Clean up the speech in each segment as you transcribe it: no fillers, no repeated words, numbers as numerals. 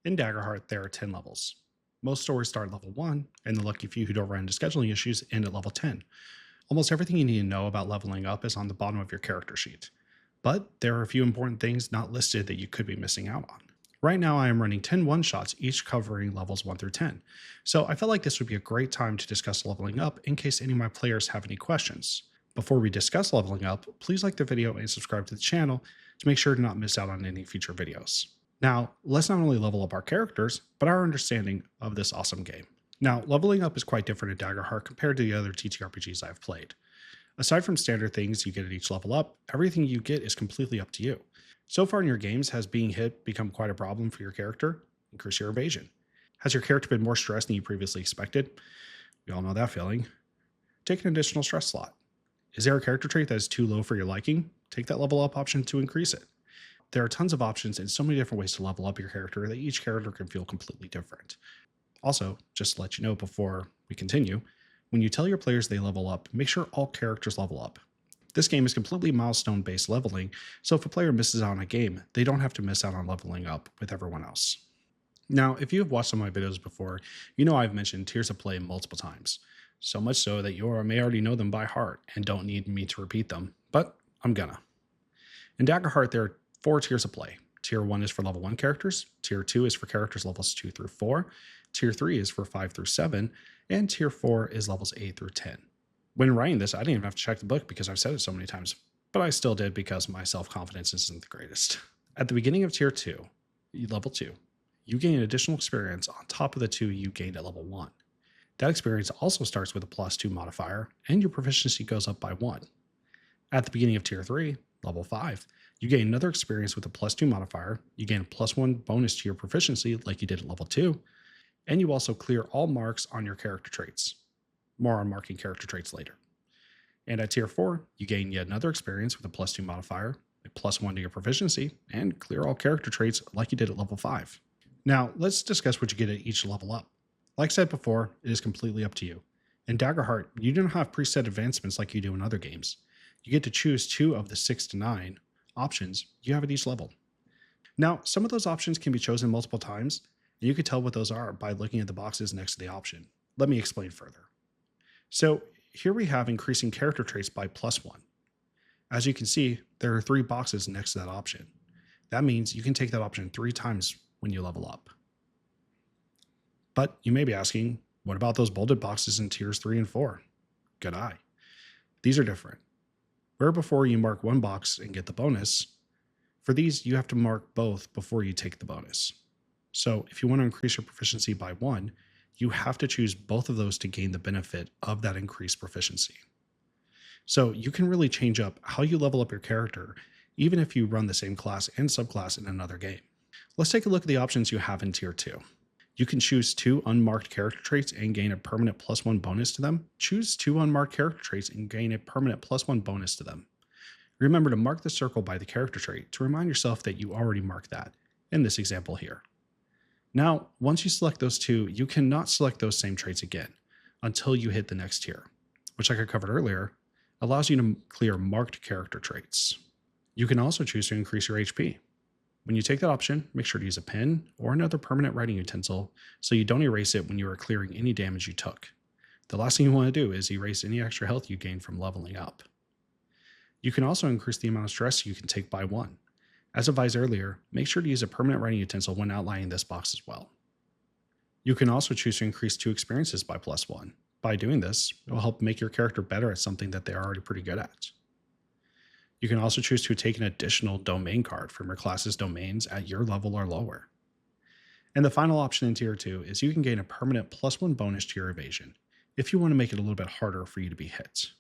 In Daggerheart, there are 10 levels. Most stories start at level 1, and the lucky few who don't run into scheduling issues end at level 10. Almost everything you need to know about leveling up is on the bottom of your character sheet. But there are a few important things not listed that you could be missing out on. Right now, I am running 10 one-shots, each covering levels 1 through 10. So I felt like this would be a great time to discuss leveling up in case any of my players have any questions. Before we discuss leveling up, please like the video and subscribe to the channel to make sure to not miss out on any future videos. Now, let's not only level up our characters, but our understanding of this awesome game. Now, leveling up is quite different in Daggerheart compared to the other TTRPGs I've played. Aside from standard things you get at each level up, everything you get is completely up to you. So far in your games, has being hit become quite a problem for your character? Increase your evasion. Has your character been more stressed than you previously expected? We all know that feeling. Take an additional stress slot. Is there a character trait that is too low for your liking? Take that level up option to increase it. There are tons of options and so many different ways to level up your character that each character can feel completely different. Also, just to let you know before we continue, when you tell your players they level up, make sure all characters level up. This game is completely milestone-based leveling, so if a player misses out on a game, they don't have to miss out on leveling up with everyone else. Now, if you have watched some of my videos before, you know I've mentioned tiers of play multiple times, so much so that you may already know them by heart and don't need me to repeat them, but I'm gonna. In Daggerheart, there are 4 tiers of play. Tier 1 is for level 1 characters, Tier 2 is for characters levels 2 through 4, Tier 3 is for 5 through 7, and Tier 4 is levels 8 through 10. When writing this, I didn't even have to check the book because I've said it so many times, but I still did because my self-confidence isn't the greatest. At the beginning of Tier 2, level 2, you gain additional experience on top of the 2 you gained at level 1. That experience also starts with a +2 modifier, and your proficiency goes up by 1. At the beginning of Tier 3, level 5, you gain another experience with a +2 modifier, you gain a +1 bonus to your proficiency like you did at level 2, and you also clear all marks on your character traits. More on marking character traits later. And at Tier 4, you gain yet another experience with a +2 modifier, a +1 to your proficiency, and clear all character traits like you did at level 5. Now, let's discuss what you get at each level up. Like I said before, it is completely up to you. In Daggerheart, you don't have preset advancements like you do in other games. You get to choose 2 of the 6 to 9 options you have at each level. Now, some of those options can be chosen multiple times, and you can tell what those are by looking at the boxes next to the option. Let me explain further. So here we have increasing character traits by +1. As you can see, there are 3 boxes next to that option. That means you can take that option 3 times when you level up. But you may be asking, what about those bolded boxes in tiers 3 and 4? Good eye. These are different. Where before you mark one box and get the bonus, for these you have to mark both before you take the bonus. So if you want to increase your proficiency by 1, you have to choose both of those to gain the benefit of that increased proficiency. So you can really change up how you level up your character, even if you run the same class and subclass in another game. Let's take a look at the options you have in Tier 2. You can choose 2 unmarked character traits and gain a permanent +1 bonus to them. Choose 2 unmarked character traits and gain a permanent +1 bonus to them. Remember to mark the circle by the character trait to remind yourself that you already marked that, in this example here. Now, once you select those 2, you cannot select those same traits again until you hit the next tier, which like I covered earlier, allows you to clear marked character traits. You can also choose to increase your HP. When you take that option, make sure to use a pen or another permanent writing utensil so you don't erase it when you are clearing any damage you took. The last thing you want to do is erase any extra health you gain from leveling up. You can also increase the amount of stress you can take by 1. As advised earlier, make sure to use a permanent writing utensil when outlining this box as well. You can also choose to increase 2 experiences by +1. By doing this, it will help make your character better at something that they're already pretty good at. You can also choose to take an additional domain card from your class's domains at your level or lower. And the final option in Tier 2 is you can gain a permanent +1 bonus to your evasion, if you want to make it a little bit harder for you to be hit.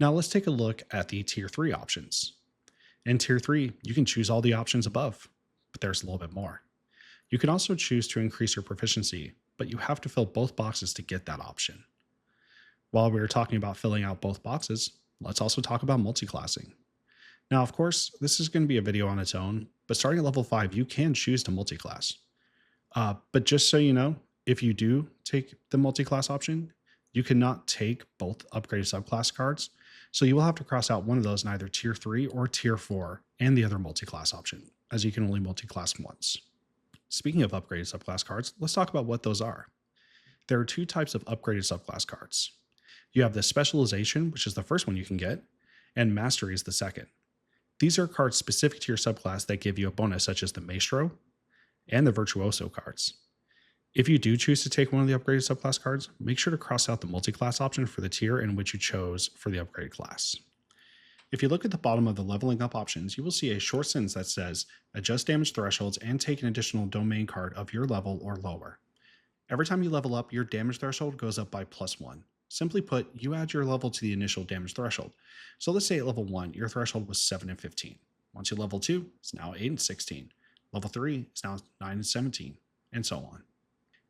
Now let's take a look at the Tier 3 options. In Tier 3, you can choose all the options above, but there's a little bit more. You can also choose to increase your proficiency, but you have to fill both boxes to get that option. While we were talking about filling out both boxes, let's also talk about multiclassing. Now, of course, this is going to be a video on its own, but starting at level 5, you can choose to multiclass. But just so you know, if you do take the multiclass option, you cannot take both upgraded subclass cards, so you will have to cross out one of those in either Tier 3 or Tier 4 and the other multiclass option, as you can only multiclass once. Speaking of upgraded subclass cards, let's talk about what those are. There are two types of upgraded subclass cards. You have the Specialization, which is the first one you can get, and Mastery is the second. These are cards specific to your subclass that give you a bonus, such as the Maestro and the Virtuoso cards. If you do choose to take one of the upgraded subclass cards, make sure to cross out the multi-class option for the tier in which you chose for the upgraded class. If you look at the bottom of the leveling up options, you will see a short sentence that says, adjust damage thresholds and take an additional domain card of your level or lower. Every time you level up, your damage threshold goes up by +1. Simply put, you add your level to the initial damage threshold. So let's say at level 1, your threshold was 7 and 15. Once you level 2, it's now 8 and 16. Level 3 is now 9 and 17, and so on.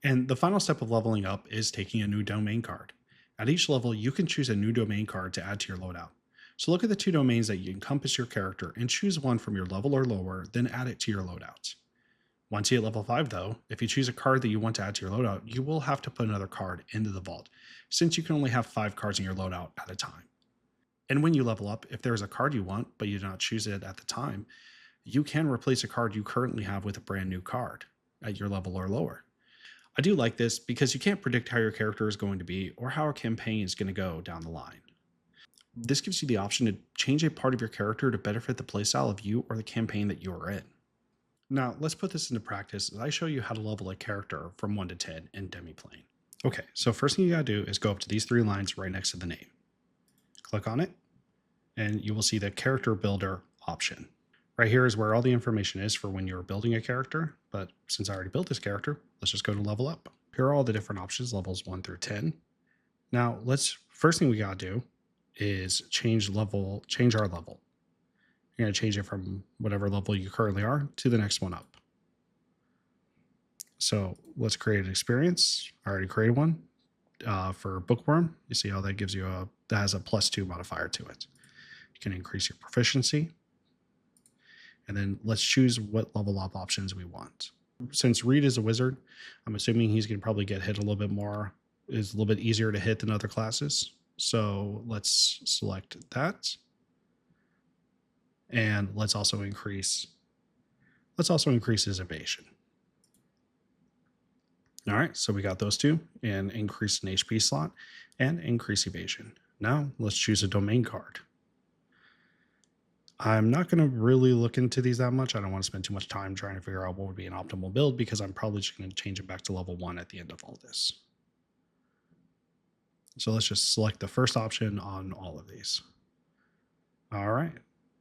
And the final step of leveling up is taking a new domain card. At each level, you can choose a new domain card to add to your loadout. So look at the two domains that encompass your character and choose one from your level or lower, then add it to your loadout. Once you hit level 5, though, if you choose a card that you want to add to your loadout, you will have to put another card into the vault, since you can only have 5 cards in your loadout at a time. And when you level up, if there is a card you want, but you do not choose it at the time, you can replace a card you currently have with a brand new card at your level or lower. I do like this because you can't predict how your character is going to be or how a campaign is going to go down the line. This gives you the option to change a part of your character to better fit the playstyle of you or the campaign that you are in. Now, let's put this into practice as I show you how to level a character from 1 to 10 in Demiplane. Okay, so first thing you gotta do is go up to these 3 lines right next to the name. Click on it, and you will see the Character Builder option. Right here is where all the information is for when you're building a character, but since I already built this character, let's just go to Level Up. Here are all the different options, levels 1 through 10. Now, first thing we gotta do is change our level. You're going to change it from whatever level you currently are to the next one up. So let's create an experience. I already created one for Bookworm. You see how that gives you that has a +2 modifier to it. You can increase your proficiency. And then let's choose what level up options we want. Since Reed is a wizard, I'm assuming he's going to probably get hit a little bit more, is a little bit easier to hit than other classes. So let's select that. And let's also increase his evasion. All right, so we got those two, and increase an HP slot and increase evasion. Now let's choose a domain card. I'm not going to really look into these that much. I don't want to spend too much time trying to figure out what would be an optimal build because I'm probably just going to change it back to level 1 at the end of all this. So let's just select the first option on all of these. All right.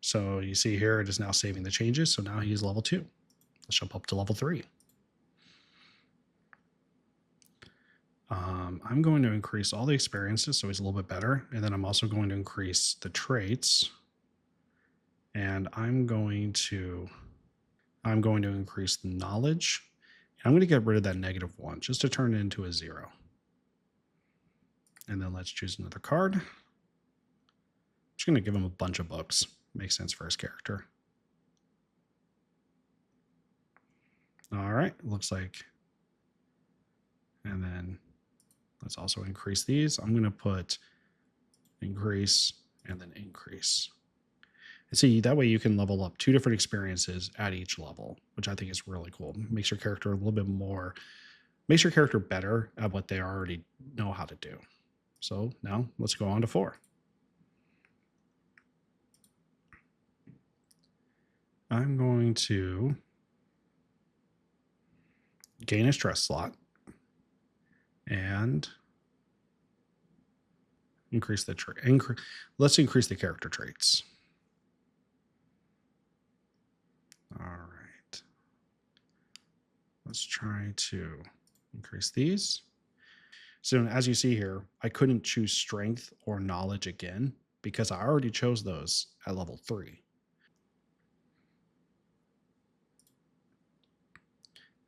So you see here, it is now saving the changes. So now he's level 2. Let's jump up to level 3. I'm going to increase all the experiences, so he's a little bit better. And then I'm also going to increase the traits. And I'm going to increase the knowledge. And I'm going to get rid of that -1 just to turn it into a 0. And then let's choose another card. I'm just going to give him a bunch of books. Makes sense for his character. All right, looks like. And then let's also increase these. I'm going to put increase and then increase. And see, that way you can level up 2 different experiences at each level, which I think is really cool. Makes your character a little bit more, makes your character better at what they already know how to do. So now let's go on to 4. I'm going to gain a stress slot and increase the let's increase the character traits. All right. Let's try to increase these. So as you see here, I couldn't choose strength or knowledge again because I already chose those at level 3.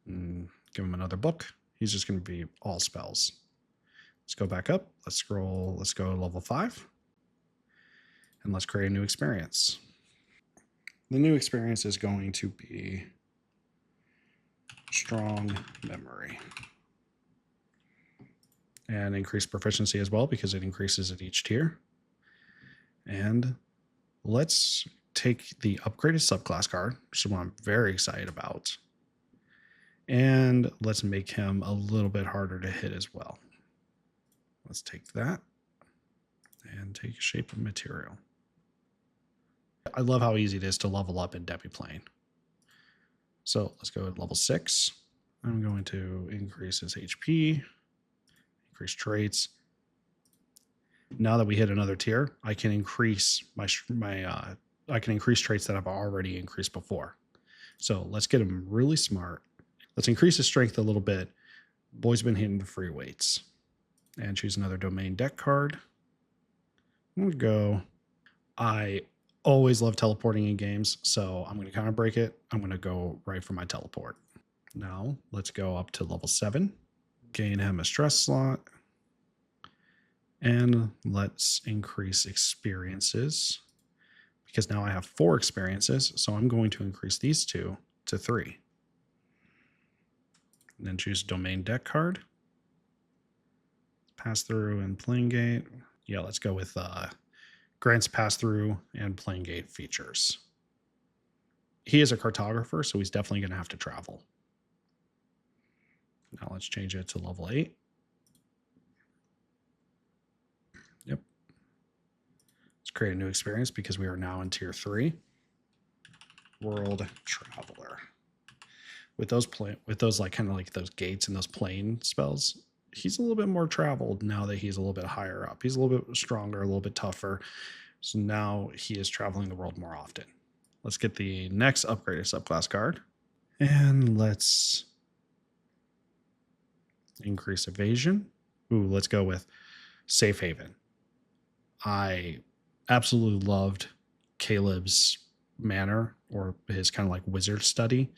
And give him another book. He's just going to be all spells. Let's go back up. Let's scroll. Let's go to level 5. And let's create a new experience. The new experience is going to be strong memory. And increase proficiency as well because it increases at each tier. And let's take the upgraded subclass card, which is what I'm very excited about. And let's make him a little bit harder to hit as well. Let's take that and take shape of material. I love how easy it is to level up in Demiplane. So let's go at level 6. I'm going to increase his HP, increase traits. Now that we hit another tier, I can increase I can increase traits that I've already increased before. So let's get him really smart. Let's increase his strength a little bit. Boy's been hitting the free weights. And choose another domain deck card. I'm going to go. I always love teleporting in games, so I'm going to counter break it. I'm going to go right for my teleport. Now let's go up to level 7. Gain him a stress slot. And let's increase experiences. Because now I have 4 experiences, so I'm going to increase these 2 to 3. And then choose domain deck card. Pass through and playing gate. Yeah, let's go with grants pass through and playing gate features. He is a cartographer, so he's definitely going to have to travel. Now let's change it to level 8. Yep. Let's create a new experience because we are now in tier 3. World Traveler. With those like kind of like those gates and those plane spells, he's a little bit more traveled now that he's a little bit higher up. He's a little bit stronger, a little bit tougher. So now he is traveling the world more often. Let's get the next upgraded subclass card. And let's increase evasion. Ooh, let's go with Safe Haven. I absolutely loved Caleb's manor, or his kind of like wizard study.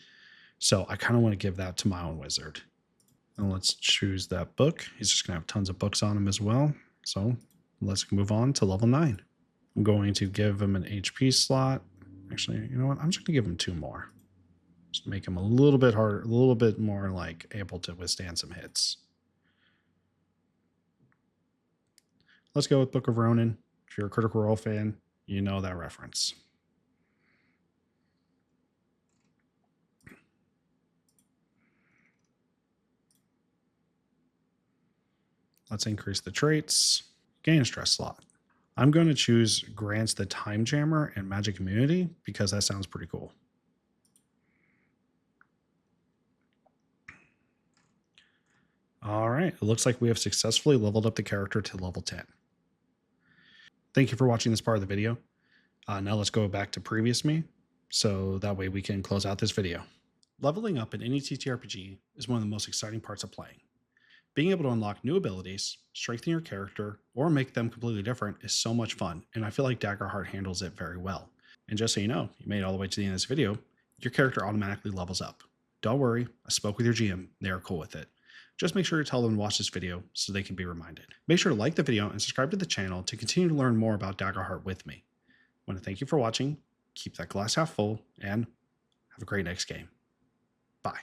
So I kind of want to give that to my own wizard. And let's choose that book. He's just going to have tons of books on him as well. So let's move on to level 9. I'm going to give him an HP slot. Actually, you know what? I'm just going to give him 2 more. Just to make him a little bit harder, a little bit more like able to withstand some hits. Let's go with Book of Ronin. If you're a Critical Role fan, you know that reference. Let's increase the traits. Gain a stress slot. I'm going to choose grants the Time Jammer and Magic Immunity because that sounds pretty cool. All right, it looks like we have successfully leveled up the character to level 10. Thank you for watching this part of the video. Now let's go back to previous me, so that way we can close out this video. Leveling up in any TTRPG is one of the most exciting parts of playing. Being able to unlock new abilities, strengthen your character, or make them completely different is so much fun, and I feel like Daggerheart handles it very well. And just so you know, you made it all the way to the end of this video, your character automatically levels up. Don't worry, I spoke with your GM, they are cool with it. Just make sure to tell them to watch this video so they can be reminded. Make sure to like the video and subscribe to the channel to continue to learn more about Daggerheart with me. I want to thank you for watching, keep that glass half full, and have a great next game. Bye.